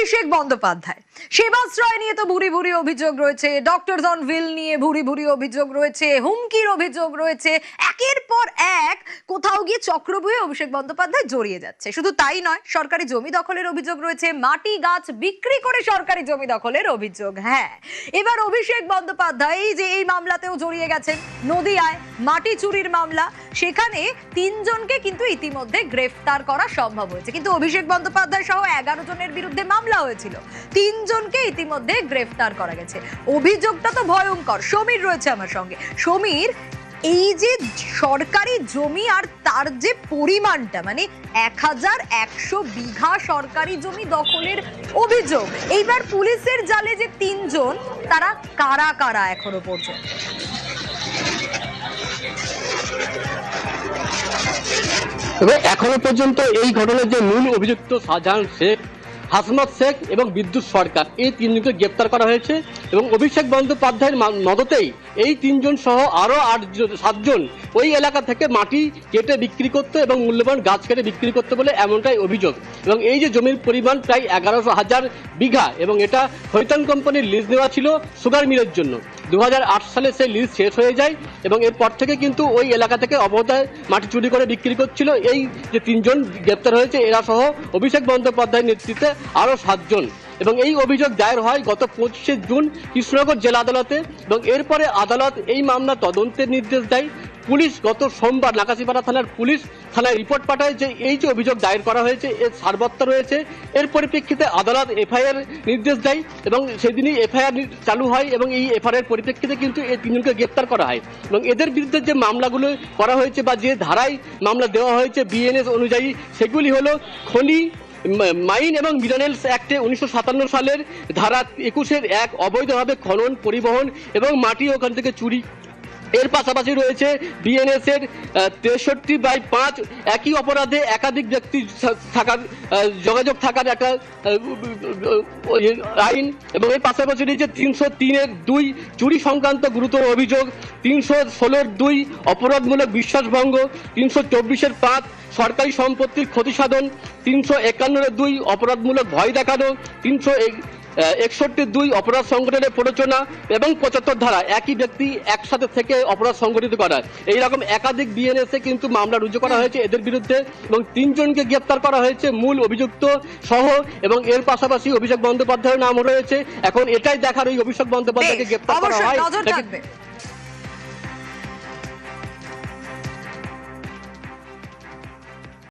অভিষেক বন্দ্যোপাধ্যায় সেবাশ্রয় নিয়ে তো ভুরি ভুরি অভিযোগ রয়েছে, ডক্টরস অন হুইল নিয়ে ভুরি ভুরি অভিযোগ রয়েছে, হুমকির অভিযোগ রয়েছে, একের পর এক কোথাও গিয়ে চক্রব্যূহে অভিষেক বন্দ্যোপাধ্যায় জড়িয়ে যাচ্ছে। শুধু তাই নয়, সরকারি জমি দখলের অভিযোগ রয়েছে, মাটি গাছ বিক্রি করে সরকারি জমি দখলের অভিযোগ। হ্যাঁ, এবার অভিষেক বন্দ্যোপাধ্যায় যে এই মামলাতেও জড়িয়ে গেছেন, নদিয়ায় মাটি চুরির মামলা, সেখানে 3 জনকে কিন্তু ইতিমধ্যে গ্রেফতার করা সম্ভব হয়েছে। কিন্তু অভিষেক বন্দ্যোপাধ্যায় সহ 11 জনের বিরুদ্ধে মামলা হয়েছিল, 3 জনকে ইতিমধ্যে গ্রেফতার করা গেছে। অভিযোগটা তো ভয়ঙ্কর। সমীর রয়েছে আমার সঙ্গে। সমীর, এই যে সরকারি জমি আর তার যে পরিমাণটা, মানে 1100 বিঘা সরকারি জমি দখলের অভিযোগ, এইবার পুলিশের জালে যে 3 জন, তারা কারা কারা এখনো পর্যন্ত? তবে এখনো পর্যন্ত এই ঘটনার যে মূল অভিযুক্ত শাহজাহান শেখ, হাসমত শেখ এবং বিদ্যুৎ সরকার, এই 3 জনকে গ্রেপ্তার করা হয়েছে এবং অভিষেক বন্দ্যোপাধ্যায়ের মদতেই এই 3 জন সহ আরো 7 জন ওই এলাকা থেকে মাটি কেটে বিক্রি করতে এবং মূল্যবান গাছ কেটে বিক্রি করতে বলে এমনটাই অভিযোগ। এবং এই যে জমির পরিমাণ প্রায় 11,000 বিঘা এবং এটা হৈতান কোম্পানির লিজ নেওয়া ছিল সুগার মিলের জন্য। 2008 সালে সেই লিজ শেষ হয়ে যায় এবং এরপর থেকে কিন্তু ওই এলাকা থেকে অবৈধ মাটি চুরি করে বিক্রি করছিল। এই যে 3 জন গ্রেপ্তার হয়েছে, এরা সহ অভিষেক বন্দ্যোপাধ্যায়ের নেতৃত্বে আরো 7 জন। এবং এই অভিযোগ দায়ের হয় গত 25শে জুন কৃষ্ণনগর জেলা আদালতে এবং এরপরে আদালত এই মামলা তদন্তের নির্দেশ দেয়। পুলিশ গত সোমবার নাকাশিপাড়া থানার পুলিশ থানায় রিপোর্ট পাঠায় যে এই যে অভিযোগ দায়ের করা হয়েছে এর সারবত্তা রয়েছে। এর পরিপ্রেক্ষিতে আদালত এফআইআর নির্দেশ দেয় এবং সেদিনই এফআইআর চালু হয় এবং এই এফআইআর পরিপ্রেক্ষিতে কিন্তু এই 3 জনকে গ্রেপ্তার করা হয়। এবং এদের বিরুদ্ধে যে মামলাগুলো করা হয়েছে বা যে ধারায় মামলা দেওয়া হয়েছে বিএনএস অনুযায়ী, সেগুলি হলো খনি, মাইন এবং মিনারেলস অ্যাক্টে 1957 সালের ধারা 21-1 অবৈধভাবে খনন, পরিবহন এবং মাটি ওখান থেকে চুরি। এর পাশাপাশি রয়েছে বিএনএস এর 63/5 একই অপরাধে একাধিক ব্যক্তি থাকার যোগাযোগ থাকার একটা আইন। এবং এর পাশাপাশি রয়েছে 303-2 চুরি সংক্রান্ত গুরুতর অভিযোগ, 316-2 অপরাধমূলক বিশ্বাসভঙ্গ, 324-5 সরকারি সম্পত্তির ক্ষতি সাধন, 351-2 অপরাধমূলক ভয় দেখানো, 361-2 অপরাধ সংগঠনের প্ররোচনা এবং 75 ধারা একই ব্যক্তি একসাথে থেকে অপরাধ সংগঠিত করা। এইরকম একাধিক বিএনএস এ কিন্তু মামলা রুজু করা হয়েছে এদের বিরুদ্ধে এবং 3 জনকে গ্রেপ্তার করা হয়েছে মূল অভিযুক্ত সহ। এবং এর পাশাপাশি অভিষেক বন্দ্যোপাধ্যায়ের নাম রয়েছে। এখন এটাই দেখার ওই অভিষেক বন্দ্যোপাধ্যায়কে গ্রেপ্তার করা হয়।